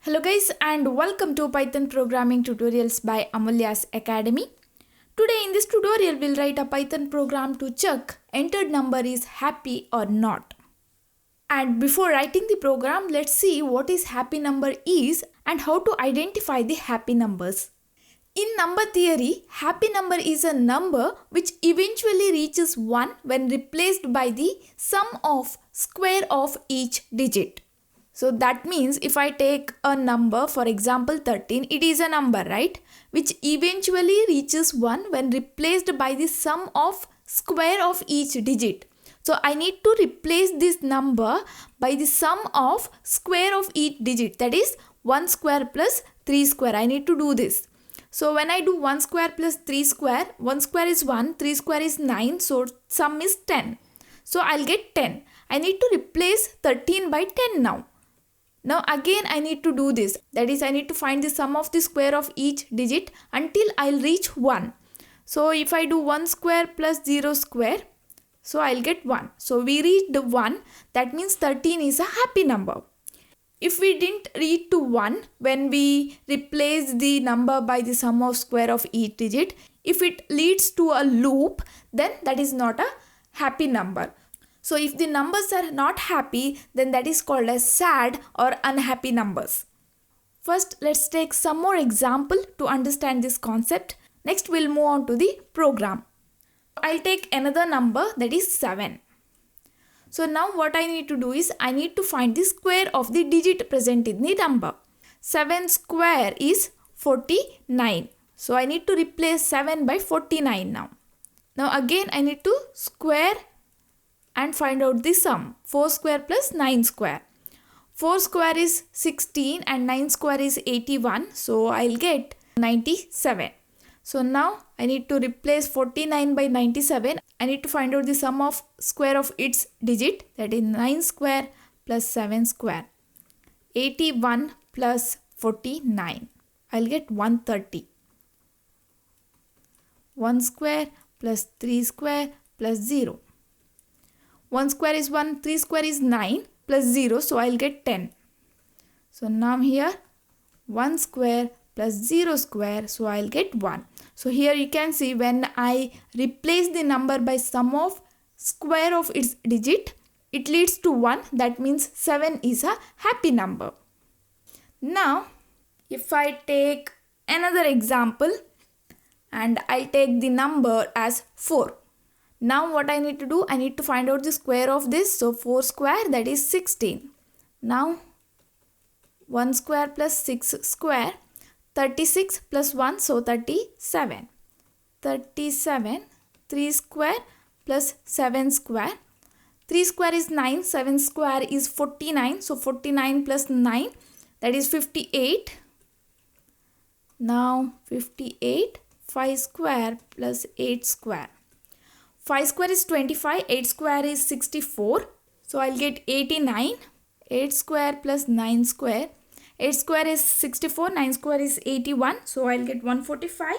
Hello guys and welcome to Python programming tutorials by Amulya's Academy. Today in this tutorial we'll write a Python program to check entered number is happy or not. And before writing the program, let's see what is happy number is and how to identify the happy numbers. In number theory, happy number is a number which eventually reaches 1 when replaced by the sum of square of each digit. So that means if I take a number, for example 13, it is a number, right? Which eventually reaches 1 when replaced by the sum of square of each digit. So I need to replace this number by the sum of square of each digit, that is 1 square plus 3 square. I need to do this. So when I do 1 square plus 3 square, 1 square is 1, 3 square is 9, so sum is 10. So I'll get 10. I need to replace 13 by 10 now. Now again I need to do this, that is I need to find the sum of the square of each digit until I'll reach 1. So if I do 1 square plus 0 square, so I'll get 1. So we reached 1, that means 13 is a happy number. If we didn't reach to 1 when we replace the number by the sum of square of each digit, if it leads to a loop, then that is not a happy number. So if the numbers are not happy, then that is called as sad or unhappy numbers. First, let's take some more example to understand this concept. Next, we'll move on to the program. I'll take another number, that is 7. So now what I need to do is I need to find the square of the digit present in the number. 7 square is 49. So I need to replace 7 by 49 now. Now again I need to square and find out the sum. 4 square plus 9 square. 4 square is 16 and 9 square is 81. So I'll get 97. So now I need to replace 49 by 97. I need to find out the sum of square of its digit, that is 9 square plus 7 square. 81 plus 49. I'll get 130. 1 square plus 3 square plus 0. 1 square is 1, 3 square is 9 plus 0, so I'll get 10. So now here 1 square plus 0 square, so I'll get 1. So here you can see when I replace the number by sum of square of its digit, it leads to 1. That means 7 is a happy number. Now if I take another example and I take the number as 4. Now what I need to do, I need to find out the square of this. So 4 square, that is 16. Now 1 square plus 6 square, 36 plus 1, so 37. 37, 3 square plus 7 square. 3 square is 9, 7 square is 49. So 49 plus 9, that is 58. Now 58, 5 square plus 8 square. 5 square is 25, 8 square is 64. So I'll get 89. 8 square plus 9 square. 8 square is 64, 9 square is 81. So I'll get 145.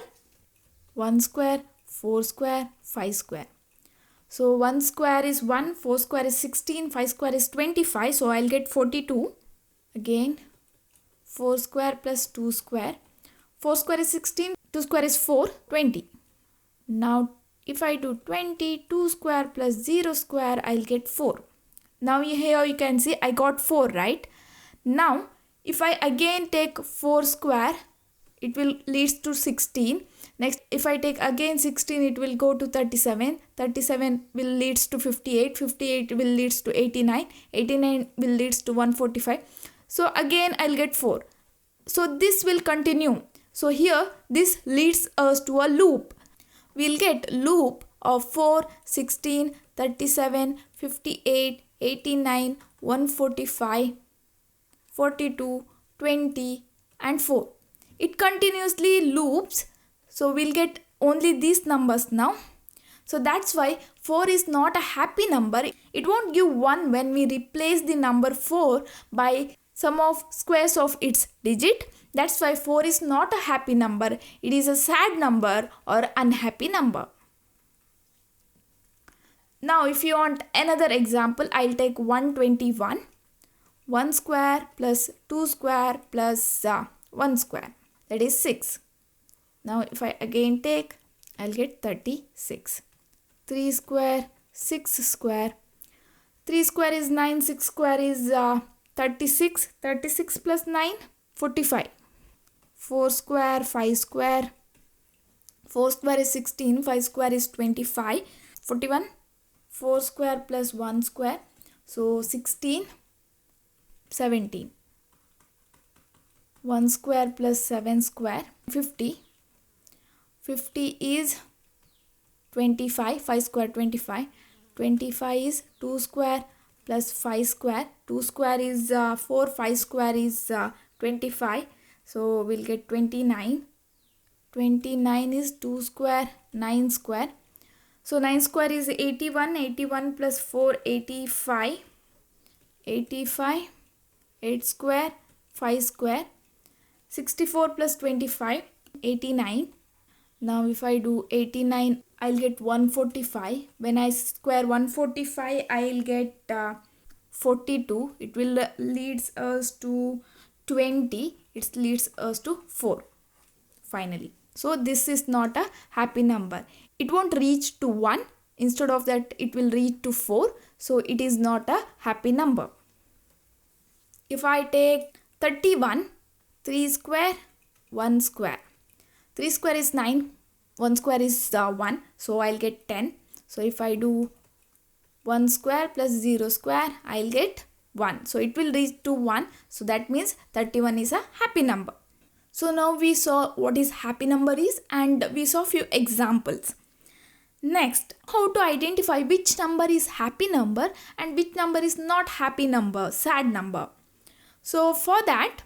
1 square, 4 square, 5 square. So 1 square is 1, 4 square is 16, 5 square is 25. So I'll get 42. Again 4 square plus 2 square. 4 square is 16, 2 square is 4, 20. Now if I do 20, 2 square plus 0 square, I'll get 4. Now here you can see I got 4, right? Now if I again take 4 square, it will leads to 16. Next, if I take again 16, it will go to 37. 37 will leads to 58. 58 will leads to 89. 89 will leads to 145. So again I'll get 4. So this will continue. So here this leads us to a loop. We'll get loop of 4, 16, 37, 58, 89, 145, 42, 20 and 4. It continuously loops. So we'll get only these numbers now. So that's why 4 is not a happy number. It won't give 1 when we replace the number 4 by sum of squares of its digit. That's why 4 is not a happy number. It is a sad number or unhappy number. Now if you want another example, I'll take 121. 1 square plus 2 square plus 1 square, that is 6. Now if I again take, I'll get 36. 3 square, 6 square. 3 square is 9, 6 square is 36. 36 plus 9, 45. 4 square, 5 square. 4 square is 16, 5 square is 25. 41. 4 square plus 1 square. So 16, 17. 1 square plus 7 square, 50. 50 is 25, 5 square 25. 25 is 2 square plus 5 square. 2 square is 4, 5 square is 25. So we'll get 29. 29 is 2 square, 9 square. So 9 square is 81. 81 plus 4, 85. 85. 8 square, 5 square. 64 plus 25, 89. Now if I do 89, I'll get 145. When I square 145, I'll get 42. It will leads us to 20. It leads us to 4 finally. So this is not a happy number. It won't reach to 1. Instead of that, it will reach to 4. So it is not a happy number. If I take 31, 3 square, 1 square. 3 square is 9, 1 square is 1, so I'll get 10. So if I do 1 square plus 0 square, I'll get 1. So it will reach to 1, so that means 31 is a happy number. So now we saw what is happy number is, and we saw few examples. Next, how to identify which number is happy number and which number is not happy number, sad number. So for that,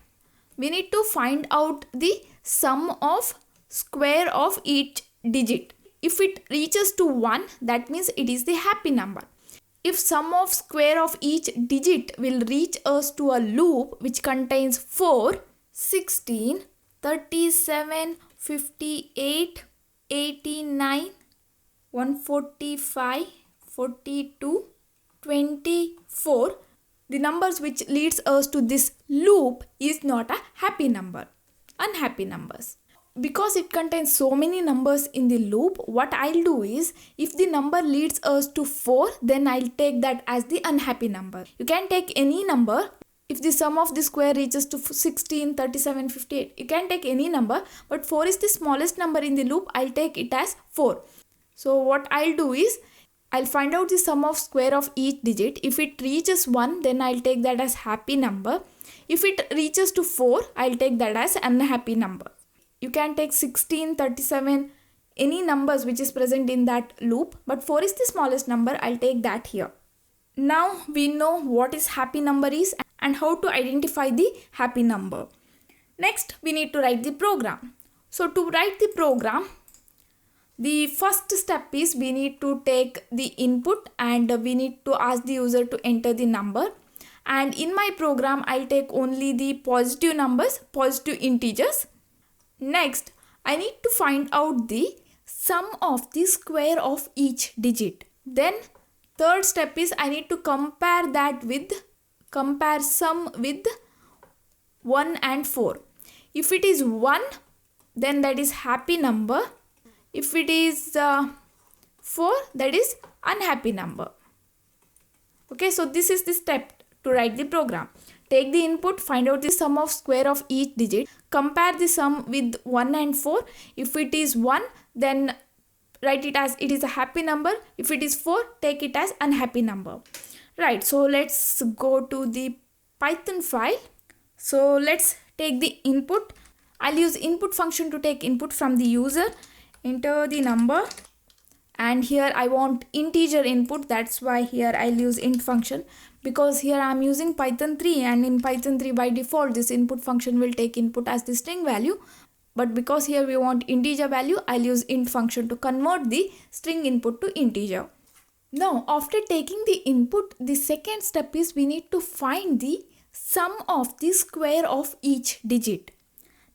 we need to find out the sum of square of each digit. If it reaches to 1, that means it is the happy number. If sum of square of each digit will reach us to a loop which contains 4, 16, 37, 58, 89, 145, 42, 24, the numbers which leads us to this loop is not a happy number, unhappy numbers. Because it contains so many numbers in the loop, what I'll do is, if the number leads us to 4, then I'll take that as the unhappy number. You can take any number. If the sum of the square reaches to 16, 37, 58, you can take any number, but 4 is the smallest number in the loop, I'll take it as 4. So what I'll do is, I'll find out the sum of square of each digit. If it reaches 1, then I'll take that as happy number. If it reaches to 4, I'll take that as unhappy number. You can take 16, 37, any numbers which is present in that loop, but 4 is the smallest number, I'll take that here. Now we know what is happy number is and how to identify the happy number. Next, we need to write the program. So to write the program, the first step is we need to take the input and we need to ask the user to enter the number. And in my program, I'll take only the positive numbers, positive integers. Next, I need to find out the sum of the square of each digit. Then third step is I need to compare sum with 1 and 4. If it is 1, then that is happy number. If it is 4, that is unhappy number. Okay, so this is the step to write the program. Take the input, find out the sum of square of each digit, compare the sum with 1 and 4. If it is 1, then write it as it is a happy number. If it is 4, take it as unhappy number. Right, so let's go to the Python file. So let's take the input. I'll use input function to take input from the user. Enter the number, and here I want integer input, that's why here I'll use int function, because here I'm using Python 3, and in Python 3 by default this input function will take input as the string value, but because here we want integer value, I'll use int function to convert the string input to integer. Now after taking the input, the second step is we need to find the sum of the square of each digit.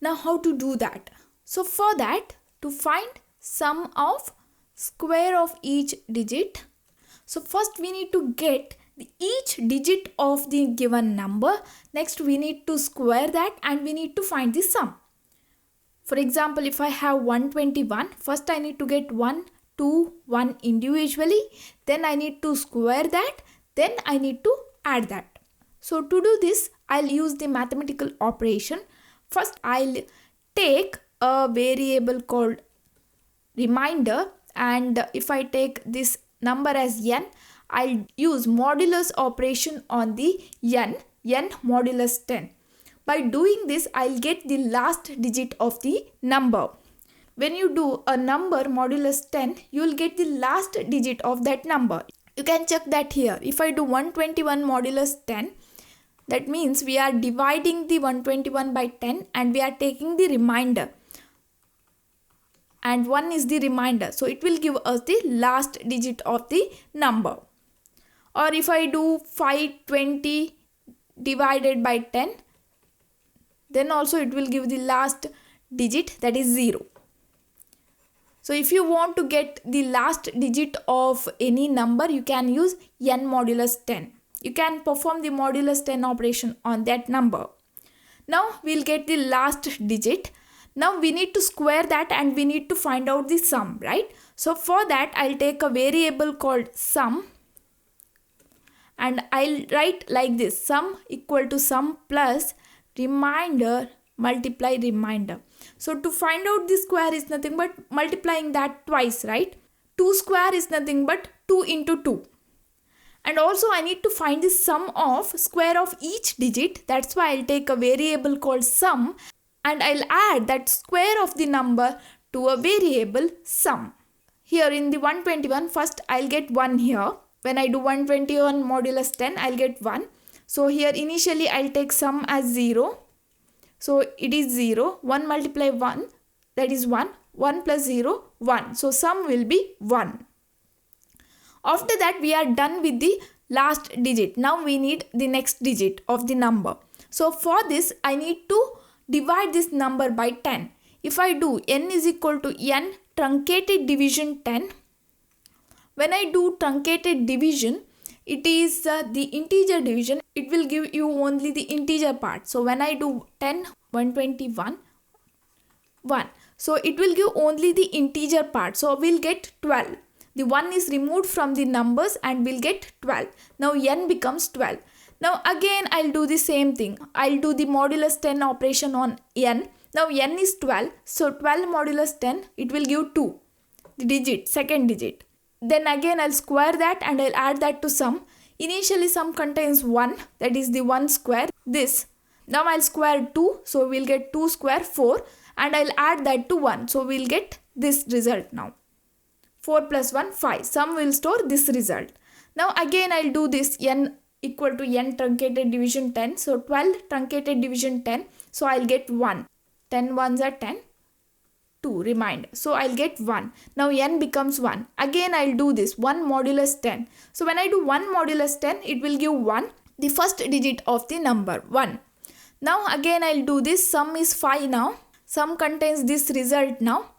Now how to do that? So for that, to find sum of square of each digit, so first we need to get each digit of the given number. Next we need to square that and we need to find the sum. For example, if I have 121, first I need to get 1, 2, 1 individually, then I need to square that, then I need to add that. So to do this, I'll use the mathematical operation. First I'll take a variable called reminder, and if I take this number as n, I'll use modulus operation on the n modulus 10. By doing this, I'll get the last digit of the number. When you do a number modulus 10, you will get the last digit of that number. You can check that here. If I do 121 modulus 10, that means we are dividing the 121 by 10 and we are taking the remainder. And 1 is the remainder. So it will give us the last digit of the number. Or if I do 520 divided by 10, then also it will give the last digit, that is 0. So if you want to get the last digit of any number, you can use n modulus 10. You can perform the modulus 10 operation on that number. Now we'll get the last digit. Now we need to square that and we need to find out the sum, right? So for that, I'll take a variable called sum and I'll write like this: sum equal to sum plus remainder multiply remainder. So to find out the square is nothing but multiplying that twice, right? 2 square is nothing but 2 into 2. And also I need to find the sum of square of each digit. That's why I'll take a variable called sum and I'll add that square of the number to a variable sum. Here in the 121, first I'll get 1 here. When I do 121 modulus 10, I'll get 1. So here initially I'll take sum as 0. So it is 0. 1 multiply 1, that is 1. 1 plus 0, 1. So sum will be 1. After that we are done with the last digit. Now we need the next digit of the number. So for this I need to divide this number by 10. If I do n is equal to n truncated division 10. When I do truncated division, it is the integer division. It will give you only the integer part. So when I do 10, 121, 1. So it will give only the integer part. So we'll get 12. The 1 is removed from the numbers and we'll get 12. Now n becomes 12. Now again I'll do the same thing. I'll do the modulus 10 operation on n. Now n is 12. So 12 modulus 10, it will give 2. The digit, second digit. Then again I'll square that and I'll add that to sum. Initially sum contains 1, that is the 1 square, this. Now I'll square 2, so we'll get 2 square 4 and I'll add that to 1. So we'll get this result now. 4 plus 1, 5. Sum will store this result. Now again I'll do this n equal to n truncated division 10. So 12 truncated division 10. So I'll get 1. 10 ones are 10. 2 remainder. So I'll get 1. Now n becomes 1. Again I'll do this 1 modulus 10. So when I do 1 modulus 10, it will give 1. The first digit of the number 1. Now again I'll do this. Sum is 5 now. Sum contains this result now.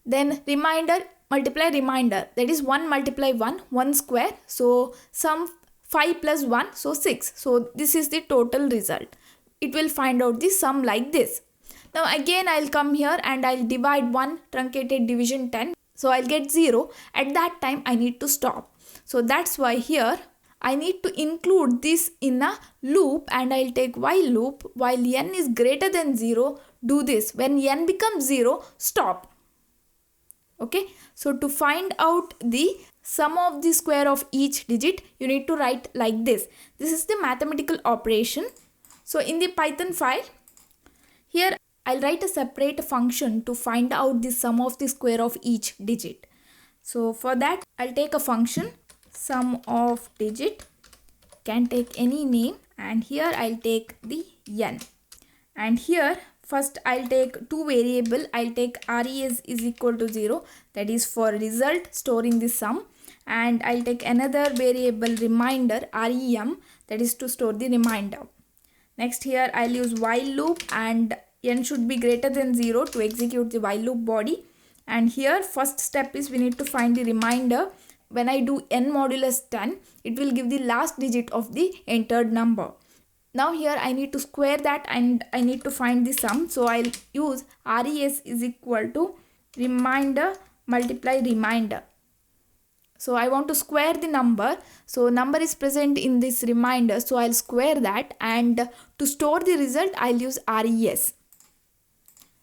Then remainder multiply remainder. That is 1 multiply 1. 1 square. So sum 5 plus 1. So 6. So this is the total result. It will find out the sum like this. Now again I'll come here and I'll divide 1 truncated division 10. So I'll get 0. At that time I need to stop. So that's why here I need to include this in a loop and I'll take while loop. While n is greater than 0, do this. When n becomes 0, stop. Okay. So to find out the sum of the square of each digit, you need to write like this. This is the mathematical operation. So in the Python file, here I'll write a separate function to find out the sum of the square of each digit. So for that, I'll take a function sum of digit, can take any name, and here I'll take the n. And here first I'll take two variable. I'll take res is equal to 0, that is for result storing the sum, and I'll take another variable remainder rem, that is to store the remainder. Next here I'll use while loop and n should be greater than 0 to execute the while loop body. And here first step is we need to find the remainder. when I do n modulus 10, it will give the last digit of the entered number. Now here I need to square that and I need to find the sum. So I'll use res is equal to remainder multiply remainder. So I want to square the number. So number is present in this remainder. So I'll square that, and to store the result I'll use res.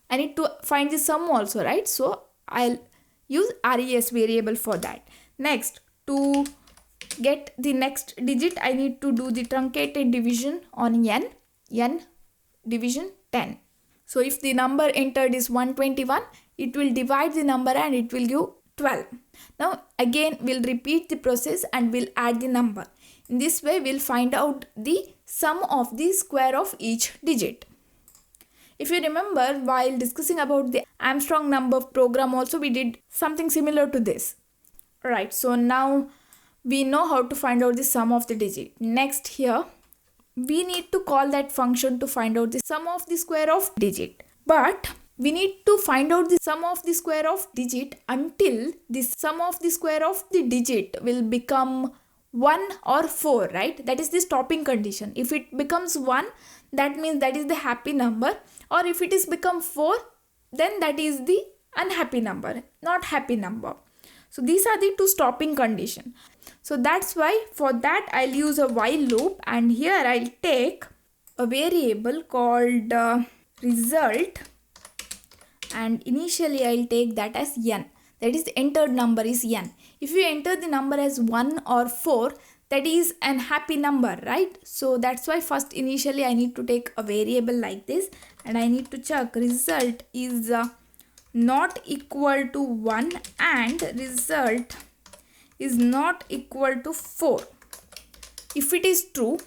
I need to find the sum also, right? So I'll use res variable for that. Next, to get the next digit, I need to do the truncated division on n division 10. So if the number entered is 121, it will divide the number and it will give 12. Now again we'll repeat the process and we'll add the number. In this way we'll find out the sum of the square of each digit. If you remember, while discussing about the Armstrong number program also, we did something similar to this. Right, so now we know how to find out the sum of the digit. Next here, we need to call that function to find out the sum of the square of digit. But we need to find out the sum of the square of digit until the sum of the square of the digit will become 1 or 4, right? That is the stopping condition. If it becomes 1, that means that is the happy number, or if it is become 4, then that is the unhappy number, not happy number. So these are the two stopping condition. So that's why for that I'll use a while loop, and here I'll take a variable called result, and initially I'll take that as n. That is the entered number is n. If you enter the number as 1 or 4, that is an happy number, right? So that's why first initially I need to take a variable like this, and I need to check result is not equal to 1 and result is not equal to 4. If it is true,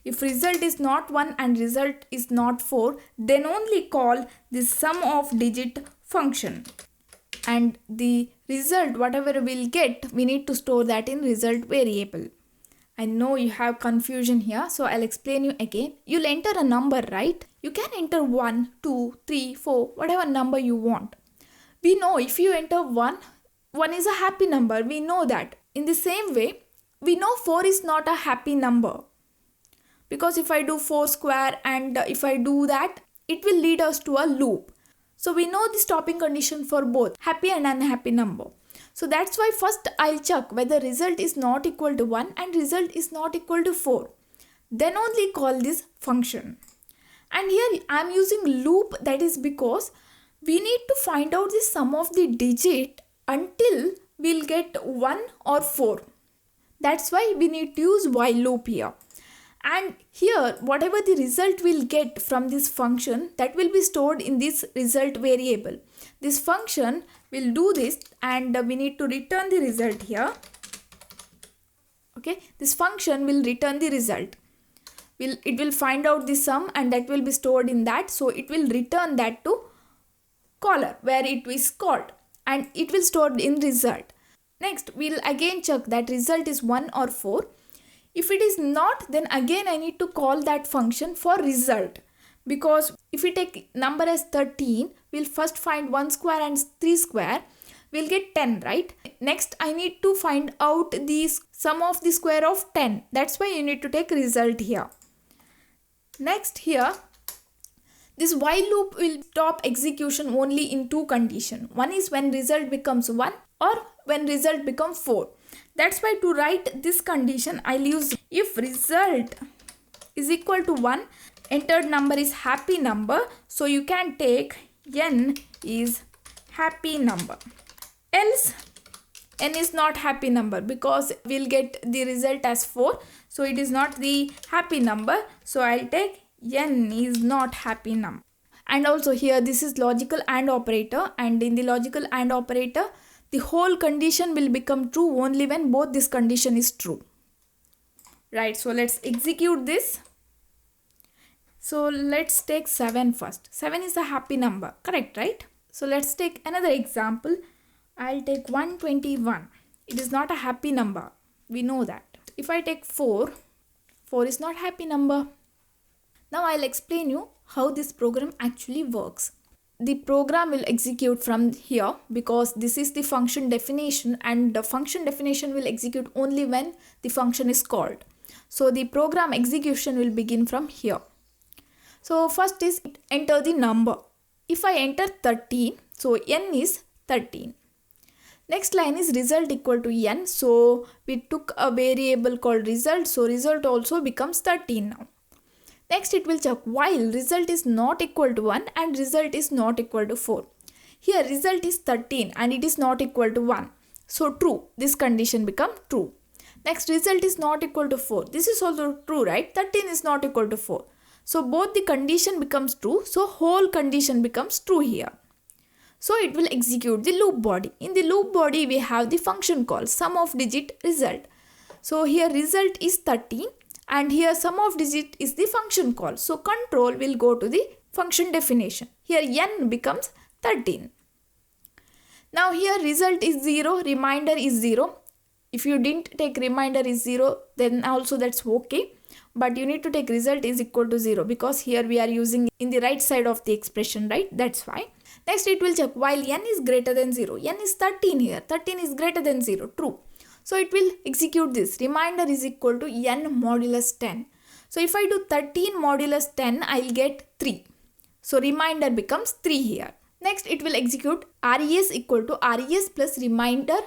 if result is not 1 and result is not 4, then only call the sum of digit function. And the result, whatever we'll get, we need to store that in result variable. I know you have confusion here, so I'll explain you again. You'll enter a number, right? You can enter 1, 2, 3, 4, whatever number you want. We know if you enter 1, 1 is a happy number. We know that. In the same way, we know 4 is not a happy number. Because if I do 4 square and if I do that, it will lead us to a loop. So we know the stopping condition for both happy and unhappy number. So that's why first I'll check whether result is not equal to 1 and result is not equal to 4. Then only call this function. And here I'm using loop, that is because we need to find out the sum of the digit until we'll get 1 or 4. That's why we need to use while loop here. And here, whatever the result we'll get from this function, that will be stored in this result variable. This function will do this, and we need to return the result here. Okay, this function will return the result. It will find out the sum, and that will be stored in that. So it will return that to caller where it is called, and it will store in result. Next, we'll again check that result is 1 or 4. If it is not, then again I need to call that function for result. Because if we take number as 13, we'll first find 1 square and 3 square. We'll get 10, right? Next, I need to find out the sum of the square of 10. That's why you need to take result here. Next here, this while loop will stop execution only in two conditions. One is when result becomes 1 or when result becomes 4. That's why to write this condition, I'll use if result is equal to 1, entered number is happy number. So you can take n is happy number. Else n is not happy number because we'll get the result as 4. So it is not the happy number. So I'll take n is not happy number. And also here this is logical AND operator, and in the logical AND operator, the whole condition will become true only when both this condition is true. Right, so let's execute this. So let's take 7 first. 7 is a happy number, correct, right? So let's take another example. I'll take 121. It is not a happy number. We know that. If I take 4, 4 is not happy number. Now I'll explain you how this program actually works. the program will execute from here, because this is the function definition, and the function definition will execute only when the function is called. So the program execution will begin from here. So first is enter the number. If I enter 13, so n is 13. Next line is result equal to n. So we took a variable called result, so result also becomes 13 now. Next it will check while result is not equal to 1 and result is not equal to 4. Here result is 13 and it is not equal to 1. So true, this condition becomes true. Next result is not equal to 4. This is also true, right? 13 is not equal to 4. So both the condition becomes true. So whole condition becomes true here. So it will execute the loop body. In the loop body we have the function call sum of digit result. So here result is 13. And here sum of digit is the function call. So control will go to the function definition. Here n becomes 13. Now here result is 0, reminder is 0. If you didn't take reminder is 0, then also that's okay. But you need to take result is equal to 0, because here we are using in the right side of the expression, right? That's why. Next it will check while n is greater than 0. N is 13 here. 13 is greater than 0. True. So it will execute this. Reminder is equal to n modulus 10. So if I do 13 modulus 10, I'll get 3. So reminder becomes 3 here. Next it will execute res equal to res plus reminder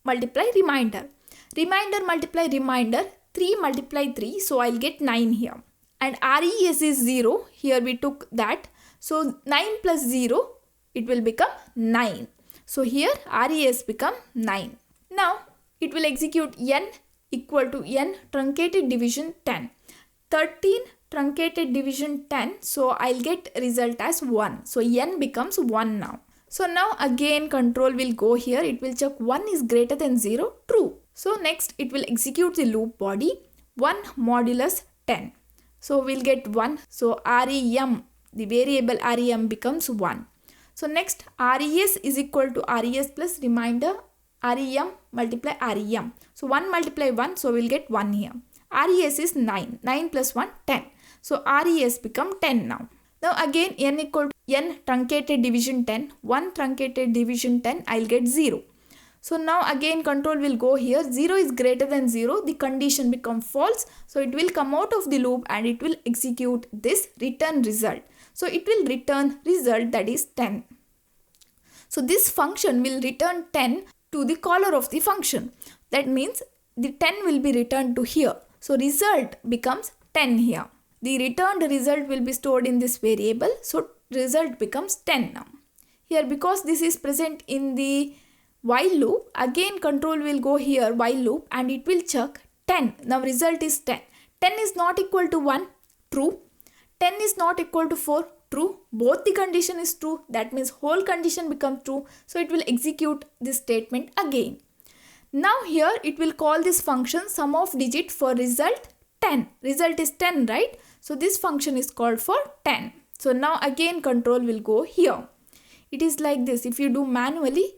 multiply reminder. Reminder multiply reminder, 3 multiply 3. So I'll get 9 here. And res is 0. Here we took that. So 9 plus 0, it will become 9. So here res become 9. Now it will execute n equal to n truncated division 10. 13 truncated division 10. So I'll get result as 1. So n becomes 1 now. So now again control will go here. It will check 1 is greater than 0. True. So next it will execute the loop body 1 modulus 10. So we'll get 1. So rem, the variable rem becomes 1. So next res is equal to res plus reminder rem multiply rem. So 1 multiply 1, so we'll get 1 here. Res is 9. 9 plus 1, 10. So res become 10 now. Now again n equal to n truncated division 10. 1 truncated division 10, I'll get 0. So now again control will go here. 0 is greater than 0. The condition become false. So it will come out of the loop and it will execute this return result. So it will return result, that is 10. So this function will return 10 to the caller of the function. That means the 10 will be returned to here. So result becomes 10 here. The returned result will be stored in this variable. So result becomes 10 now. Here because this is present in the while loop, again control will go here while loop and it will check 10. Now result is 10. 10 is not equal to 1. True. 10 is not equal to 4. True. Both the condition is true. That means whole condition becomes true. So it will execute this statement again. Now here it will call this function sum of digit for result 10. Result is 10, right? So this function is called for 10. So now again control will go here. It is like this. If you do manually,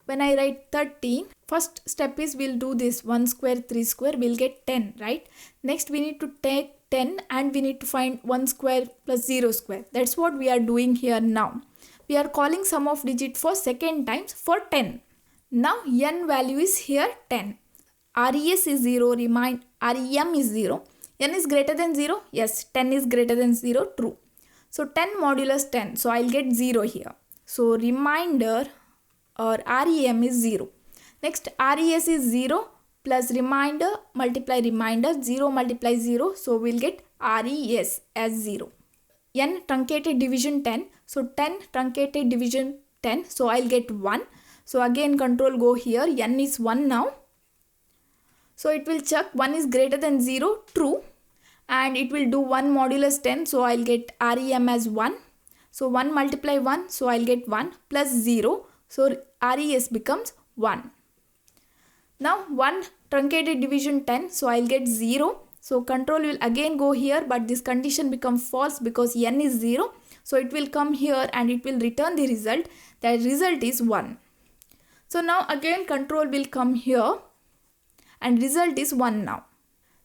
when I write 13, first step is we'll do this 1 square 3 square, we'll get 10, right? Next we need to take 10 and we need to find 1 square plus 0 square. That's what we are doing here now. We are calling sum of digit for second times for 10. Now n value is here 10. Res is 0, rem is 0. N is greater than 0? Yes, 10 is greater than 0, true. So 10 modulus 10, so I'll get 0 here. So reminder or rem is 0. Next res is 0 plus reminder multiply reminder, 0 multiply 0, so we'll get res as 0. N truncated division 10, so 10 truncated division 10, so I'll get 1. So again control go here, n is 1 now. So it will check 1 is greater than 0, true. And it will do 1 modulus 10, so I'll get rem as 1. So 1 multiply 1, so I'll get 1 plus 0. So res becomes 1. Now 1 truncated division 10, so I'll get 0. So control will again go here, but this condition becomes false because n is 0. So it will come here and it will return the result. That result is 1. So now again control will come here and result is 1 now.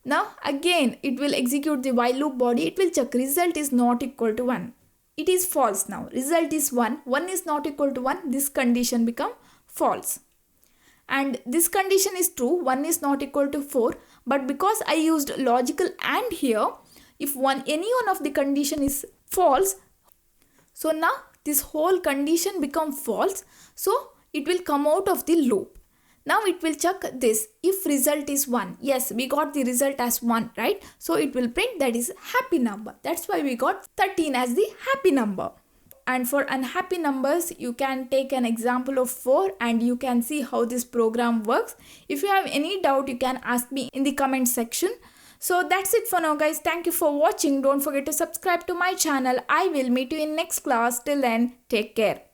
Now again it will execute the while loop body. It will check result is not equal to 1. it is false now. Result is 1. 1 is not equal to 1. This condition become false. And this condition is true. 1 is not equal to 4. But because I used logical AND here, if any one of the condition is false, so now this whole condition become false. So it will come out of the loop. Now it will check this. If result is 1, yes, we got the result as 1, right? So it will print that is happy number. That's why we got 13 as the happy number. And for unhappy numbers, you can take an example of 4 and you can see how this program works. If you have any doubt, you can ask me in the comment section. So that's it for now, guys. Thank you for watching. Don't forget to subscribe to my channel. I will meet you in next class. Till then, take care.